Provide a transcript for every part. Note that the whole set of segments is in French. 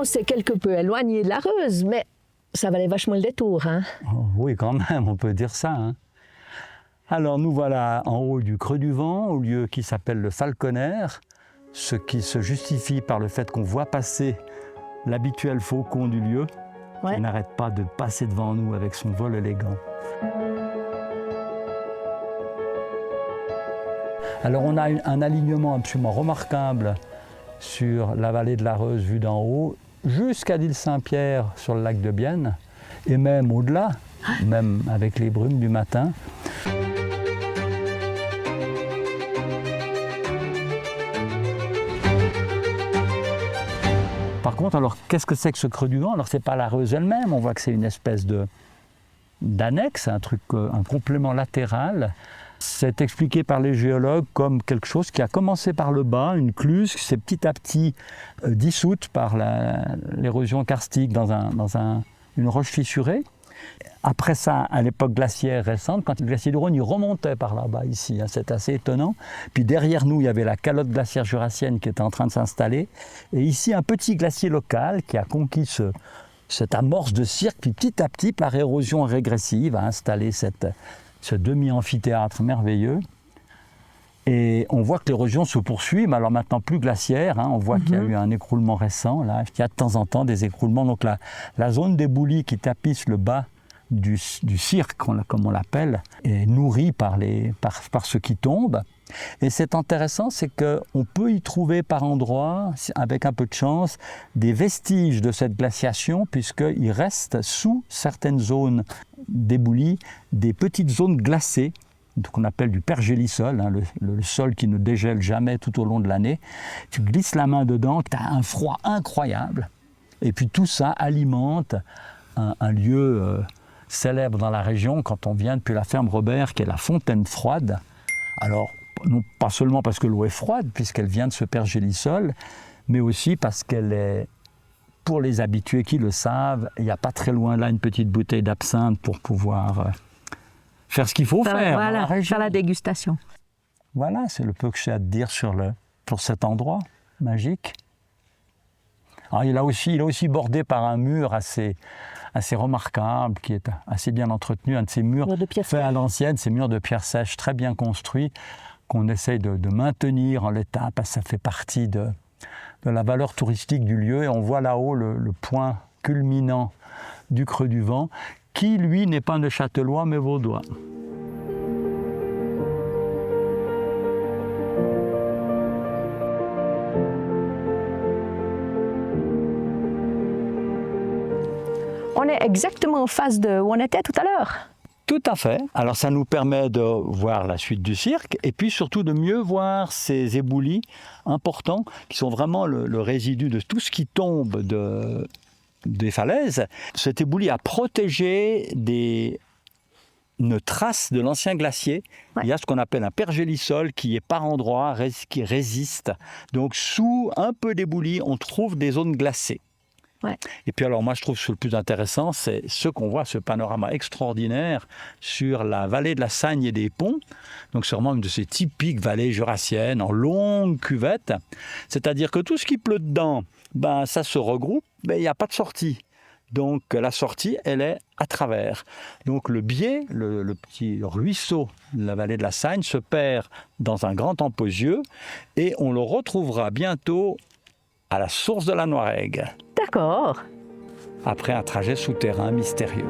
on s'est quelque peu éloigné de la Reuse, mais ça valait vachement le détour. Hein. Oh, oui, quand même, on peut dire ça. Hein. Alors nous voilà en haut du Creux du Vent, au lieu qui s'appelle le Falconer, ce qui se justifie par le fait qu'on voit passer l'habituel faucon du lieu, qui n'arrête pas de passer devant nous avec son vol élégant. Alors on a un alignement absolument remarquable sur la vallée de la Reuse vue d'en haut, jusqu'à l'île Saint-Pierre sur le lac de Bienne, et même au-delà, même avec les brumes du matin. Par contre, alors qu'est-ce que c'est que ce Creux du Vent? Alors c'est pas la Reuse elle-même, on voit que c'est une espèce d'annexe, un complément latéral. C'est expliqué par les géologues comme quelque chose qui a commencé par le bas, une cluse qui s'est petit à petit dissoute par l'érosion karstique dans une roche fissurée. Après ça, à l'époque glaciaire récente, quand le glacier du Rhône il remontait par là-bas ici, hein, c'est assez étonnant. Puis derrière nous, il y avait la calotte glaciaire jurassienne qui était en train de s'installer. Et ici, un petit glacier local qui a conquis cette amorce de cirque, puis petit à petit, par érosion régressive, a installé ce demi-amphithéâtre merveilleux. Et on voit que l'érosion se poursuit, mais alors maintenant plus glaciaire, hein, on voit qu'il y a eu un écroulement récent, là, il y a de temps en temps des écroulements. Donc la zone d'éboulis qui tapisse le bas du cirque, comme on l'appelle, est nourrie par ce qui tombe. Et c'est intéressant, c'est qu'on peut y trouver par endroits, avec un peu de chance, des vestiges de cette glaciation, puisqu'il reste sous certaines zones d'éboulis des petites zones glacées, qu'on appelle du pergélisol, hein, le sol qui ne dégèle jamais tout au long de l'année. Tu glisses la main dedans, tu as un froid incroyable. Et puis tout ça alimente un lieu célèbre dans la région quand on vient depuis la ferme Robert, qui est la Fontaine Froide. Alors, non pas seulement parce que l'eau est froide, puisqu'elle vient de ce pergélisol, mais aussi parce qu'elle est, pour les habitués qui le savent, il n'y a pas très loin là une petite bouteille d'absinthe pour pouvoir faire ce qu'il faut faire. Voilà, faire la dégustation. Voilà, c'est le peu que j'ai à te dire sur cet endroit magique. Alors, il est aussi bordé par un mur assez remarquable, qui est assez bien entretenu, un de ces murs faits à l'ancienne, ces murs de pierre sèche très bien construits, qu'on essaye de maintenir en l'état, parce que ça fait partie de la valeur touristique du lieu. Et on voit là-haut le point culminant du Creux du Vent, qui, lui, n'est pas neuchâtelois, mais vaudois. On est exactement en face de où on était tout à l'heure. Tout à fait. Alors ça nous permet de voir la suite du cirque et puis surtout de mieux voir ces éboulis importants qui sont vraiment le résidu de tout ce qui tombe des falaises. Cet éboulis a protégé une trace de l'ancien glacier. Ouais. Il y a ce qu'on appelle un pergélisol qui est par endroits, qui résiste. Donc sous un peu d'éboulis, on trouve des zones glacées. Ouais. Et puis alors moi je trouve que le plus intéressant, c'est ce qu'on voit, ce panorama extraordinaire sur la vallée de la Sagne et des Ponts. Donc c'est vraiment une de ces typiques vallées jurassiennes en longue cuvette. C'est-à-dire que tout ce qui pleut dedans, ça se regroupe, mais il n'y a pas de sortie. Donc la sortie, elle est à travers. Donc le biais, le petit ruisseau de la vallée de la Sagne se perd dans un grand emposieux et on le retrouvera bientôt à la source de la Noiregue. D'accord. Après un trajet souterrain mystérieux.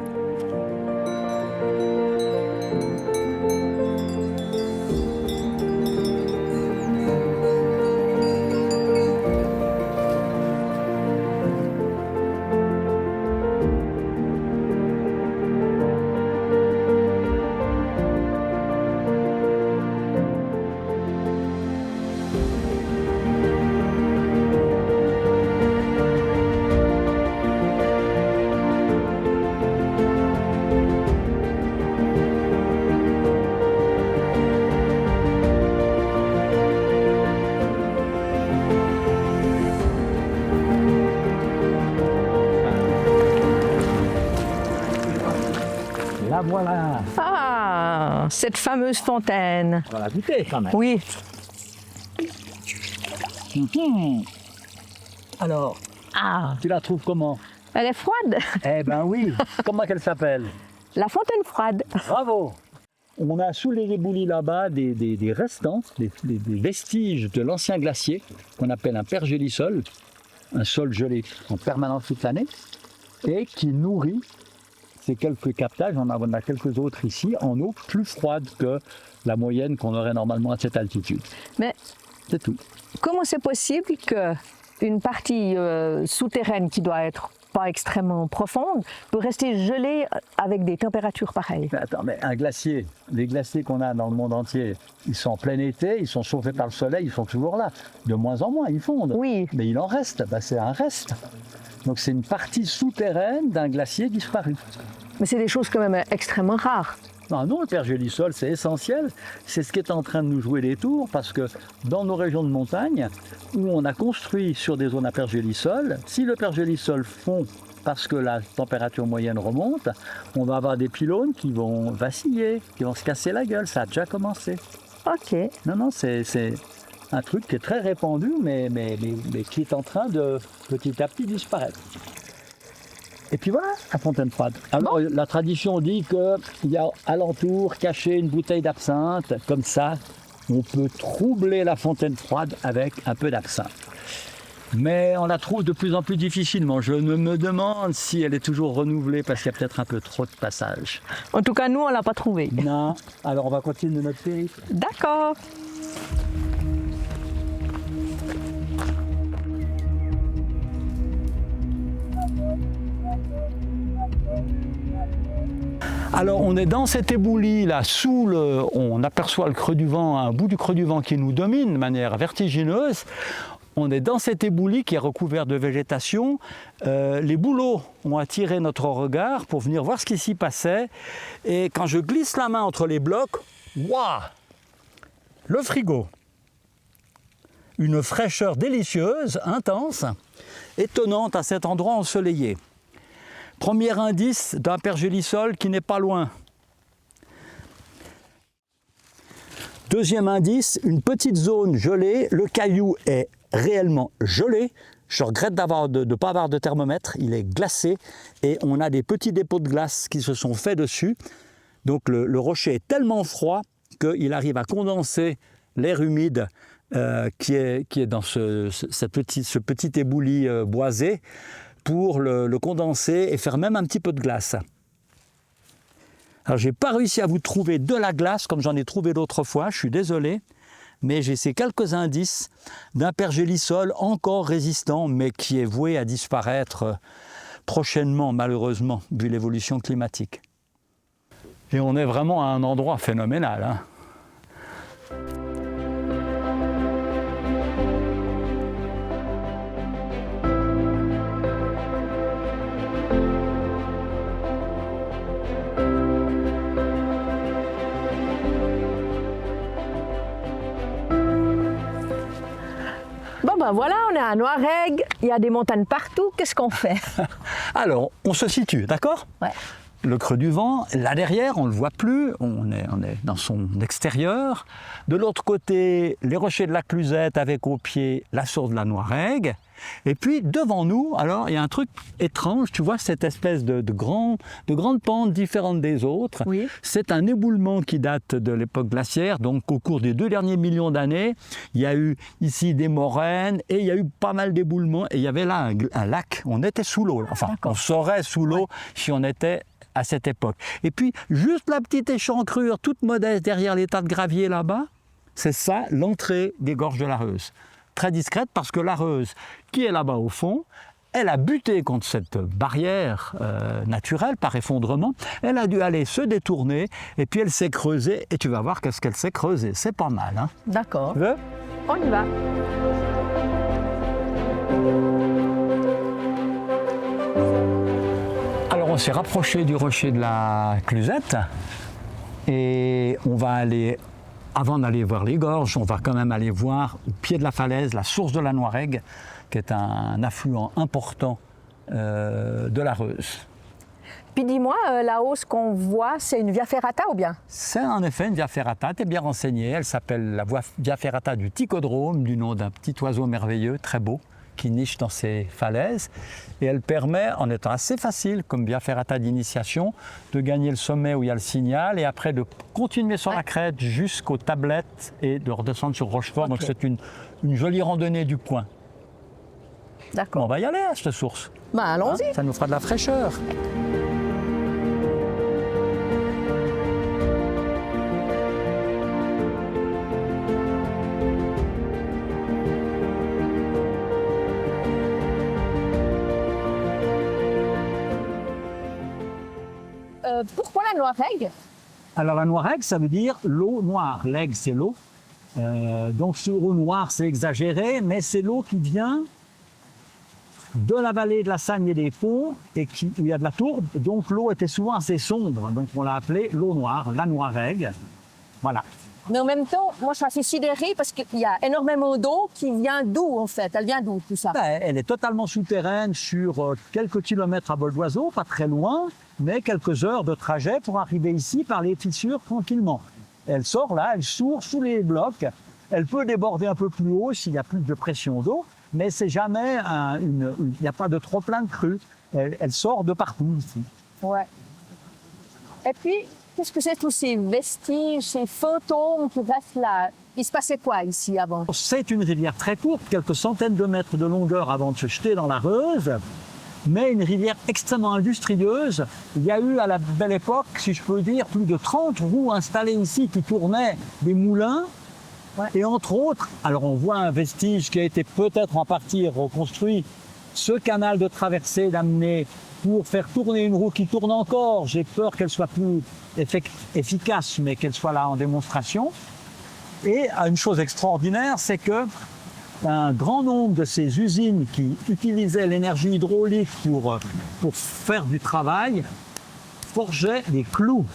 La voilà. Ah, cette fameuse fontaine. On va la goûter quand même. Oui. Alors, Ah, Tu la trouves comment? elle est froide. Eh ben oui. Comment qu'elle s'appelle? La fontaine froide. Bravo. On a sous les éboulis là-bas des restants, des vestiges de l'ancien glacier qu'on appelle un pergélisol, un sol gelé en permanence toute l'année et qui nourrit ces quelques captages. On a quelques autres ici en eau plus froide que la moyenne qu'on aurait normalement à cette altitude. Mais C'est tout. comment c'est possible qu'une partie souterraine qui doit être pas extrêmement profonde peut rester gelée avec des températures pareilles? Mais attends, mais un glacier, les glaciers qu'on a dans le monde entier, ils sont en plein été, ils sont chauffés par le soleil, ils sont toujours là. De moins en moins, ils fondent. Oui. Mais il en reste, ben, c'est un reste. Donc c'est une partie souterraine d'un glacier disparu. Mais c'est des choses quand même extrêmement rares. Non, le pergélisol, c'est essentiel. C'est ce qui est en train de nous jouer des tours parce que dans nos régions de montagne, où on a construit sur des zones à pergélisol, si le pergélisol fond parce que la température moyenne remonte, on va avoir des pylônes qui vont vaciller, qui vont se casser la gueule. Ça a déjà commencé. Ok. Non, c'est un truc qui est très répandu, mais qui est en train de petit à petit disparaître. Et puis voilà, la fontaine froide. Alors, la tradition dit qu'il y a alentour, caché, une bouteille d'absinthe. Comme ça, on peut troubler la fontaine froide avec un peu d'absinthe. Mais on la trouve de plus en plus difficilement. Je me demande si elle est toujours renouvelée parce qu'il y a peut-être un peu trop de passages. En tout cas, nous, on l'a pas trouvé. Non, alors on va continuer notre périple. D'accord. Alors on est dans cet éboulis là, on aperçoit le creux du vent, un bout du creux du vent qui nous domine de manière vertigineuse. On est dans cet éboulis qui est recouvert de végétation. Les bouleaux ont attiré notre regard pour venir voir ce qui s'y passait. Et quand je glisse la main entre les blocs, waouh! Le frigo. Une fraîcheur délicieuse, intense, étonnante à cet endroit ensoleillé. Premier indice d'un pergélisol qui n'est pas loin. Deuxième indice, une petite zone gelée. Le caillou est réellement gelé. Je regrette de ne pas avoir de thermomètre. Il est glacé et on a des petits dépôts de glace qui se sont faits dessus. Donc le rocher est tellement froid qu'il arrive à condenser l'air humide qui est dans ce petit éboulis boisé, pour le condenser et faire même un petit peu de glace. Alors j'ai pas réussi à vous trouver de la glace comme j'en ai trouvé l'autre fois, je suis désolé, mais j'ai ces quelques indices d'un pergélisol encore résistant, mais qui est voué à disparaître prochainement, malheureusement, vu l'évolution climatique. Et on est vraiment à un endroit phénoménal, hein. Ben voilà, on est à Noiregue, il y a des montagnes partout, qu'est-ce qu'on fait? Alors, on se situe, d'accord? Ouais. Le creux du vent, là derrière, on ne le voit plus, on est dans son extérieur. De l'autre côté, les rochers de la Clusette avec au pied la source de la Noiregue. Et puis devant nous, alors il y a un truc étrange, tu vois cette espèce de grande pente différente des autres. Oui. C'est un éboulement qui date de l'époque glaciaire, donc au cours des 2 derniers millions d'années, il y a eu ici des moraines et il y a eu pas mal d'éboulements et il y avait là un lac, on était sous l'eau, enfin on serait sous l'eau si on était à cette époque. Et puis juste la petite échancrure toute modeste derrière les tas de gravier là-bas, c'est ça l'entrée des gorges de l'Areuse. Très discrète parce que l'Areuse, qui est là-bas au fond, elle a buté contre cette barrière naturelle par effondrement. Elle a dû aller se détourner et puis elle s'est creusée. Et tu vas voir qu'est-ce qu'elle s'est creusée. C'est pas mal, hein? D'accord. Tu veux? On y va. Alors on s'est rapproché du rocher de la Clusette et on va aller, avant d'aller voir les gorges, on va quand même aller voir au pied de la falaise la source de la Noiregue, qui est un affluent important de l'Areuse. Puis dis-moi, là-haut, ce qu'on voit, c'est une via ferrata ou bien? C'est en effet une via ferrata, tu es bien renseigné, elle s'appelle la via ferrata du Ticodrome, du nom d'un petit oiseau merveilleux, très beau, qui niche dans ces falaises. Et elle permet, en étant assez facile, comme bien faire à tas d'initiation, de gagner le sommet où il y a le signal et après de continuer sur la crête jusqu'aux tablettes et de redescendre sur Rochefort. Donc c'est une jolie randonnée du coin. D'accord. On va y aller à cette source. Bah, allons-y. Ça nous fera de la fraîcheur. Pourquoi la Noiregue? Alors la Noiregue, ça veut dire l'eau noire. L'aigle, c'est l'eau. Donc sur eau noire, c'est exagéré, mais c'est l'eau qui vient de la vallée de la Sagne et des Ponts, et où il y a de la tourbe. Donc l'eau était souvent assez sombre. Donc on l'a appelée l'eau noire, la Noiregue. Voilà. Mais en même temps, moi je suis assez sidérée parce qu'il y a énormément d'eau qui vient d'où en fait? Elle vient d'où tout ça? Ben, elle est totalement souterraine sur quelques kilomètres à vol d'oiseau, pas très loin, mais quelques heures de trajet pour arriver ici par les fissures tranquillement. Elle sort là, elle sourd sous les blocs. Elle peut déborder un peu plus haut s'il y a plus de pression d'eau, mais c'est jamais il n'y a pas de trop plein de crue. Elle sort de partout ici. Ouais. Et puis, qu'est-ce que c'est tous ces vestiges, ces fantômes qui restent là? Il se passait quoi ici avant? C'est une rivière très courte, quelques centaines de mètres de longueur avant de se jeter dans la Reuse, mais une rivière extrêmement industrieuse. Il y a eu à la belle époque, si je peux dire, plus de 30 roues installées ici qui tournaient des moulins. Ouais. Et entre autres, alors on voit un vestige qui a été peut-être en partie reconstruit, ce canal de traversée d'amener pour faire tourner une roue qui tourne encore. J'ai peur qu'elle soit plus efficace, mais qu'elle soit là en démonstration. Et une chose extraordinaire, c'est que un grand nombre de ces usines qui utilisaient l'énergie hydraulique pour faire du travail forgeaient des clous.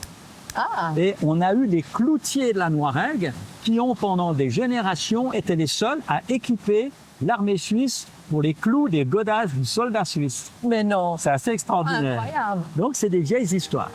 Ah. Et on a eu des cloutiers de la Noiregue qui ont pendant des générations été les seuls à équiper l'armée suisse pour les clous des godasses du soldat suisse. Mais non. C'est assez extraordinaire. Incroyable. Donc c'est des vieilles histoires.